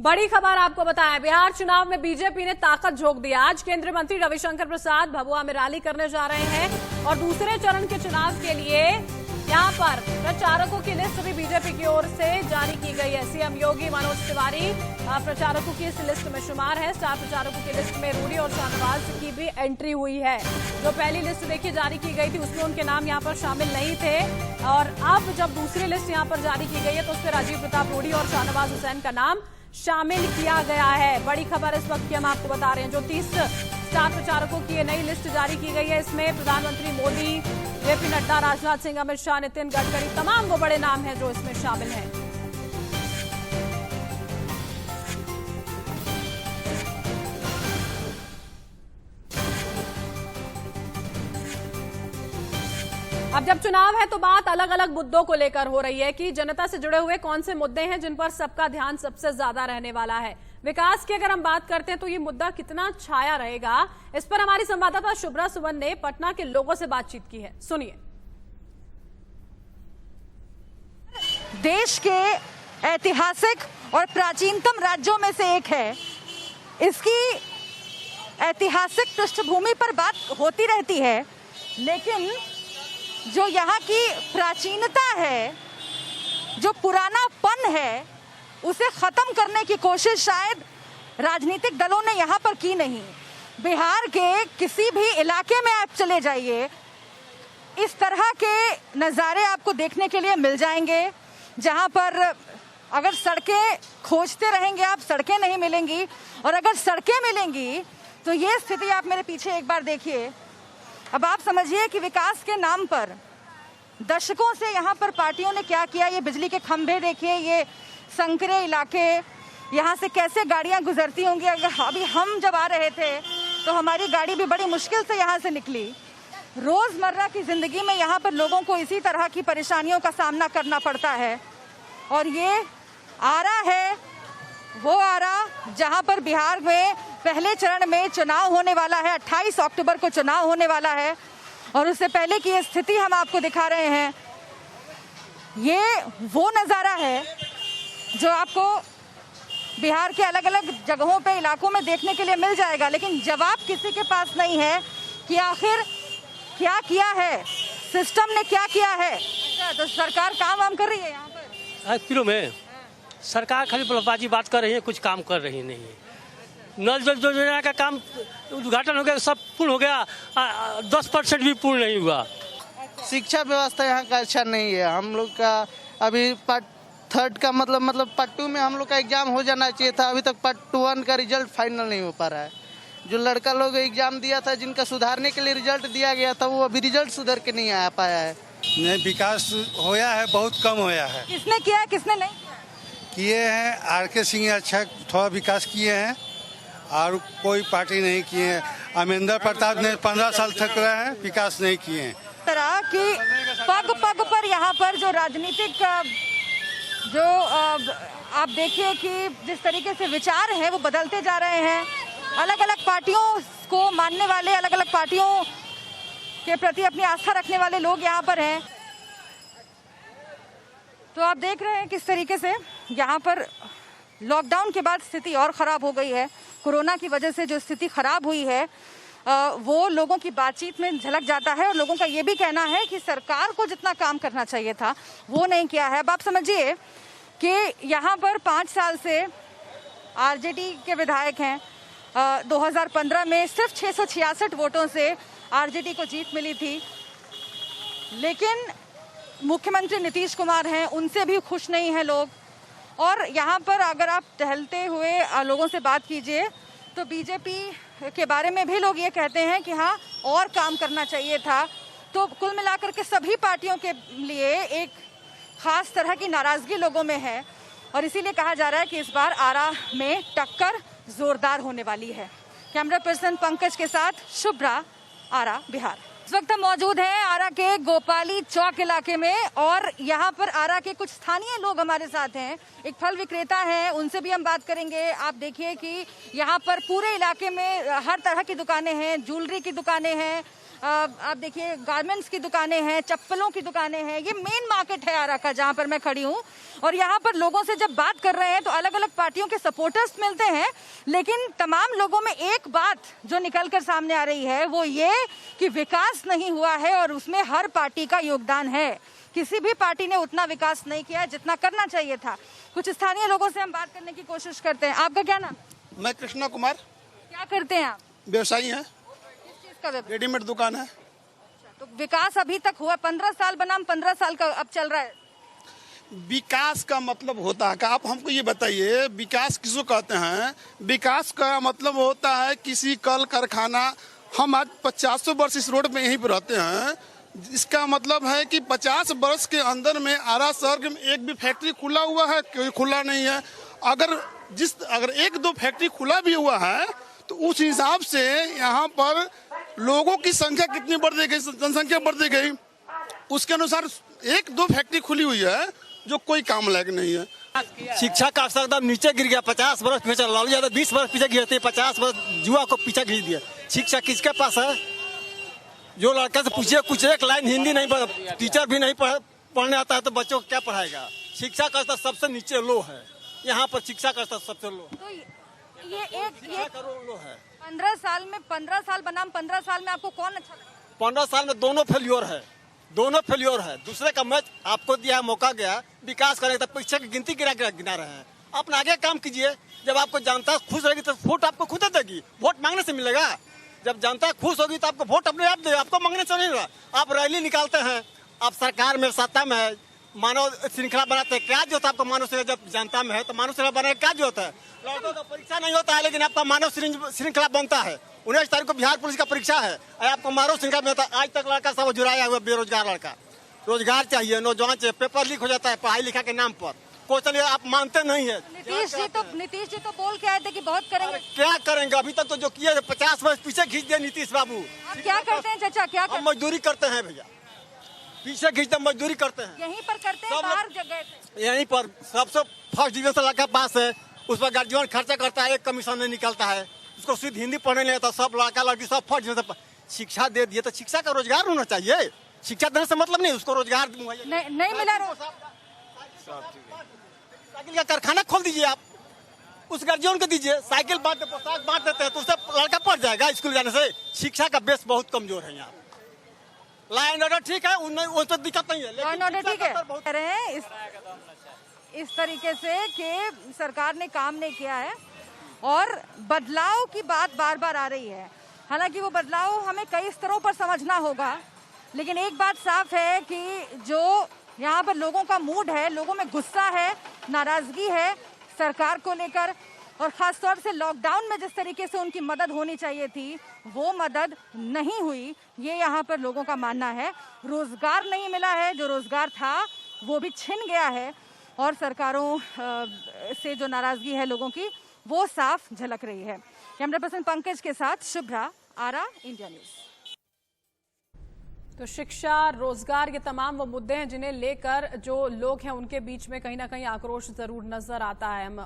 बड़ी खबर आपको बताएं, बिहार चुनाव में बीजेपी ने ताकत झोंक दिया। आज केंद्रीय मंत्री रविशंकर प्रसाद भभुआ में रैली करने जा रहे हैं और दूसरे चरण के चुनाव के लिए यहां पर प्रचारकों की लिस्ट भी बीजेपी की ओर से जारी की गई है। सीएम योगी मनोज तिवारी प्रचारकों की इस लिस्ट में शुमार है। स्टार प्रचारकों की लिस्ट में रूडी और शाहनवाज की भी एंट्री हुई है। जो पहली लिस्ट देखिए जारी की गई थी उसमें उनके नाम यहां पर शामिल नहीं थे और अब जब दूसरी लिस्ट यहां पर जारी की गई है तो उसमें राजीव प्रताप रूडी और शाहनवाज हुसैन का नाम शामिल किया गया है। बड़ी खबर इस वक्त की हम आपको बता रहे हैं। जो 30 स्टार प्रचारकों की ये नई लिस्ट जारी की गई है, इसमें प्रधानमंत्री मोदी, जेपी नड्डा, राजनाथ सिंह, अमित शाह, नितिन गडकरी, तमाम वो बड़े नाम हैं जो इसमें शामिल हैं। अब जब चुनाव है तो बात अलग अलग मुद्दों को लेकर हो रही है कि जनता से जुड़े हुए कौन से मुद्दे हैं जिन पर सबका ध्यान सबसे ज्यादा रहने वाला है। विकास की अगर हम बात करते हैं तो ये मुद्दा कितना छाया रहेगा, इस पर हमारी संवाददाता शुभ्रा सुमन ने पटना के लोगों से बातचीत की है। सुनिए। देश के ऐतिहासिक और प्राचीनतम राज्यों में से एक है। इसकी ऐतिहासिक पृष्ठभूमि पर बात होती रहती है, लेकिन जो यहाँ की प्राचीनता है, जो पुरानापन है, उसे खत्म करने की कोशिश शायद राजनीतिक दलों ने यहाँ पर की नहीं। बिहार के किसी भी इलाके में आप चले जाइए, इस तरह के नज़ारे आपको देखने के लिए मिल जाएंगे, जहाँ पर अगर सड़कें खोजते रहेंगे आप, सड़कें नहीं मिलेंगी, और अगर सड़कें मिलेंगी तो ये स्थिति आप मेरे पीछे एक बार देखिए। अब आप समझिए कि विकास के नाम पर दशकों से यहाँ पर पार्टियों ने क्या किया। ये बिजली के खंभे देखिए, ये संकरे इलाके, यहाँ से कैसे गाड़ियाँ गुजरती होंगी। अगर अभी हम जब आ रहे थे तो हमारी गाड़ी भी बड़ी मुश्किल से यहाँ से निकली। रोज़मर्रा की ज़िंदगी में यहाँ पर लोगों को इसी तरह की परेशानियों का सामना करना पड़ता है। और ये आरा है, वो आरा जहाँ पर बिहार में पहले चरण में चुनाव होने वाला है। 28 अक्टूबर को चुनाव होने वाला है और उससे पहले की ये स्थिति हम आपको दिखा रहे हैं। ये वो नज़ारा है जो आपको बिहार के अलग अलग जगहों पे, इलाकों में देखने के लिए मिल जाएगा, लेकिन जवाब किसी के पास नहीं है कि आखिर क्या किया है, सिस्टम ने क्या किया है। तो सरकार काम वाम कर रही है यहाँ पर? किलो में सरकार खाली बलबाजी बात कर रही है, कुछ काम कर रही नहीं है। नल जल योजना का काम उद्घाटन हो गया, सब पूर्ण हो गया, 10% भी पूर्ण नहीं हुआ। शिक्षा व्यवस्था यहाँ का अच्छा नहीं है। हम लोग का अभी पार्ट 3 का मतलब पार्ट 2 में हम लोग का एग्जाम हो जाना चाहिए था। अभी तक पार्ट 1 का रिजल्ट फाइनल नहीं हो पा रहा है। जो लड़का लोग एग्जाम दिया था, जिनका सुधारने के लिए रिजल्ट दिया गया था, वो अभी रिजल्ट सुधर के नहीं आ पाया है। नहीं, विकास होया है, बहुत कम होया है। किसने किया है, किसने नहीं किए हैं? आर.के. सिंह अच्छा थोड़ा विकास किए हैं और कोई पार्टी नहीं किए हैं। अमरिंदर प्रताप ने 15 साल तक रहे हैं, विकास नहीं किए हैं। तरह की पग पग पर यहाँ पर जो राजनीतिक जो आप देखिए कि जिस तरीके से विचार हैं वो बदलते जा रहे हैं। अलग अलग पार्टियों को मानने वाले, अलग अलग पार्टियों के प्रति अपनी आस्था रखने वाले लोग यहाँ पर हैं। तो आप देख रहे हैं किस तरीके से यहाँ पर लॉकडाउन के बाद स्थिति और ख़राब हो गई है। कोरोना की वजह से जो स्थिति ख़राब हुई है वो लोगों की बातचीत में झलक जाता है और लोगों का ये भी कहना है कि सरकार को जितना काम करना चाहिए था वो नहीं किया है। अब आप समझिए कि यहाँ पर 5 साल से आरजेडी के विधायक हैं। 2015 में सिर्फ 666 वोटों से आरजेडी को जीत मिली थी, लेकिन मुख्यमंत्री नीतीश कुमार हैं, उनसे भी खुश नहीं हैं लोग। और यहाँ पर अगर आप टहलते हुए लोगों से बात कीजिए तो बीजेपी के बारे में भी लोग ये कहते हैं कि हाँ और काम करना चाहिए था। तो कुल मिलाकर के सभी पार्टियों के लिए एक खास तरह की नाराज़गी लोगों में है और इसीलिए कहा जा रहा है कि इस बार आरा में टक्कर जोरदार होने वाली है। कैमरा पर्सन पंकज के साथ शुभ्रा, आरा, बिहार। इस वक्त हम मौजूद हैं आरा के गोपाली चौक इलाके में और यहाँ पर आरा के कुछ स्थानीय लोग हमारे साथ हैं। एक फल विक्रेता हैं, उनसे भी हम बात करेंगे। आप देखिए कि यहाँ पर पूरे इलाके में हर तरह की दुकानें हैं, ज्वेलरी की दुकानें हैं, आप देखिए गारमेंट्स की दुकानें हैं, चप्पलों की दुकानें हैं। ये मेन मार्केट है आरा का जहाँ पर मैं खड़ी हूँ और यहाँ पर लोगों से जब बात कर रहे हैं तो अलग अलग पार्टियों के सपोर्टर्स मिलते हैं, लेकिन तमाम लोगों में एक बात जो निकल कर सामने आ रही है वो ये कि विकास नहीं हुआ है और उसमें हर पार्टी का योगदान है। किसी भी पार्टी ने उतना विकास नहीं किया जितना करना चाहिए था। कुछ स्थानीय लोगों से हम बात करने की कोशिश करते हैं। आपका क्या नाम? मैं कृष्णा कुमार, क्या करते हैं आप? व्यवसायी हैं। किस चीज का व्यवसाय? रेडीमेड दुकान है। तो विकास अभी तक हुआ? 15 साल बनाम 15 साल का अब चल रहा है। विकास का मतलब होता है, आप हमको ये बताइए विकास किसको कहते हैं? विकास का मतलब होता है किसी कल कारखाना, हम आज 50 वर्ष इस रोड पे यहीं पर रहते हैं, इसका मतलब है कि 50 वर्ष के अंदर में आरा शहर में एक भी फैक्ट्री खुला हुआ है? कोई खुला नहीं है। अगर एक दो फैक्ट्री खुला भी हुआ है तो उस हिसाब से यहाँ पर लोगों की संख्या कितनी बढ़ती गई, जनसंख्या बढ़ती गई, उसके अनुसार एक दो फैक्ट्री खुली हुई है जो कोई काम लायक नहीं है। शिक्षा का स्तर एकदम नीचे गिर गया। 50 वर्ष पीछे लालू यादव 20 वर्ष पीछे गिरते, 50 वर्ष युवा को पीछे खींच दिया। शिक्षा किसके पास है? जो लड़का से पूछिए कुछ एक लाइन हिंदी नहीं, टीचर भी नहीं पढ़ने आता है तो बच्चों को क्या पढ़ाएगा? शिक्षा का स्तर सबसे नीचे लो है, यहाँ पर शिक्षा का स्तर सबसे लो। तो ये 15 करोड़ लो है। 15 साल में 15 साल बनाम 15 साल में आपको कौन अच्छा लगा? 15 साल में दोनों फेल्योर है, दोनों फेल्योर है। दूसरे का मैच आपको दिया है, मौका गया विकास करें तो परीक्षा की गिनती गिना रहे हैं। अपना आगे काम कीजिए। जब आपको जनता खुश रहेगी तो वोट आपको खुद देगी। वोट मांगने से मिलेगा? जब जनता खुश होगी तो आपको वोट अपने आप देगा, आपको मांगने से नहीं होगा। आप रैली निकालते हैं, आप सरकार में सत्ता में है, मानव श्रृंखला बनाते हैं, क्या जो होता है आपका मानव श्रृंखला? जब जनता में है तो मानव श्रृंखला बनाने क्या जो होता है? लड़कों का परीक्षा नहीं होता है लेकिन आपका मानव श्रृंखला बनता है। 19 तारीख को बिहार पुलिस का परीक्षा है, आपको मानव श्रृंखला में होता है। आज तक लड़का सब जुड़ाया हुआ बेरोजगार लड़का। रोजगार चाहिए, नौजवान चाहिए, पेपर लीक हो जाता है पढ़ाई लिखा के नाम पर। क्वेश्चन आप मानते नहीं है। नीतीश जी तो बोल के आए थे कि बहुत करेंगे। क्या करेंगे? अभी तक तो जो किए 50 वर्ष पीछे खींच दिए नीतीश बाबू। आप क्या करते हैं चाचा? क्या हम मजदूरी करते हैं भैया, पीछे खींचते मजदूरी करते हैं। यहीं पर करते हैं? बाहर जगह से? यहीं पर सबसे फर्स्ट डिवीजन लड़का पास है, उस पर गार्जियन खर्चा करता है, एक कमीशन नहीं निकलता है, उसको सिर्फ हिंदी पढ़ने नहीं आता। सब लड़का लड़की सब फर्स्ट डिवीजन। शिक्षा दे दिए तो शिक्षा का रोजगार होना चाहिए। शिक्षा देने से मतलब नहीं, उसको रोजगार नहीं मिला। साइकिल का कारखाना खोल दीजिए, आप उस गार्जियन को दीजिए, साइकिल पोशाक बांट देते हैं तो उससे लड़का पढ़ जाएगा स्कूल जाने से। शिक्षा का बेस बहुत कमजोर है यहाँ। लाइन ऑर्डर ठीक है, उन तो दिक्कत नहीं है, लाइन ऑर्डर ठीक है। कह रहे हैं इस तरीके से कि सरकार ने काम नहीं किया है और बदलाव की बात बार बार आ रही है। हालांकि वो बदलाव हमें कई स्तरों पर समझना होगा, लेकिन एक बात साफ है कि जो यहाँ पर लोगों का मूड है, लोगों में गुस्सा है, नाराजगी है सरकार को लेकर, और खास तौर से लॉकडाउन में जिस तरीके से उनकी मदद होनी चाहिए थी वो मदद नहीं हुई, ये यहाँ पर लोगों का मानना है। रोजगार नहीं मिला है, जो रोजगार था वो भी छिन गया है, और सरकारों से जो नाराजगी है लोगों की वो साफ झलक रही है। कैमरा पर्सन पंकज के साथ शुभ्रा, आरा, इंडिया न्यूज। तो शिक्षा, रोजगार, ये तमाम वो मुद्दे हैं जिन्हें लेकर जो लोग हैं उनके बीच में कहीं ना कहीं आक्रोश जरूर नजर आता है। और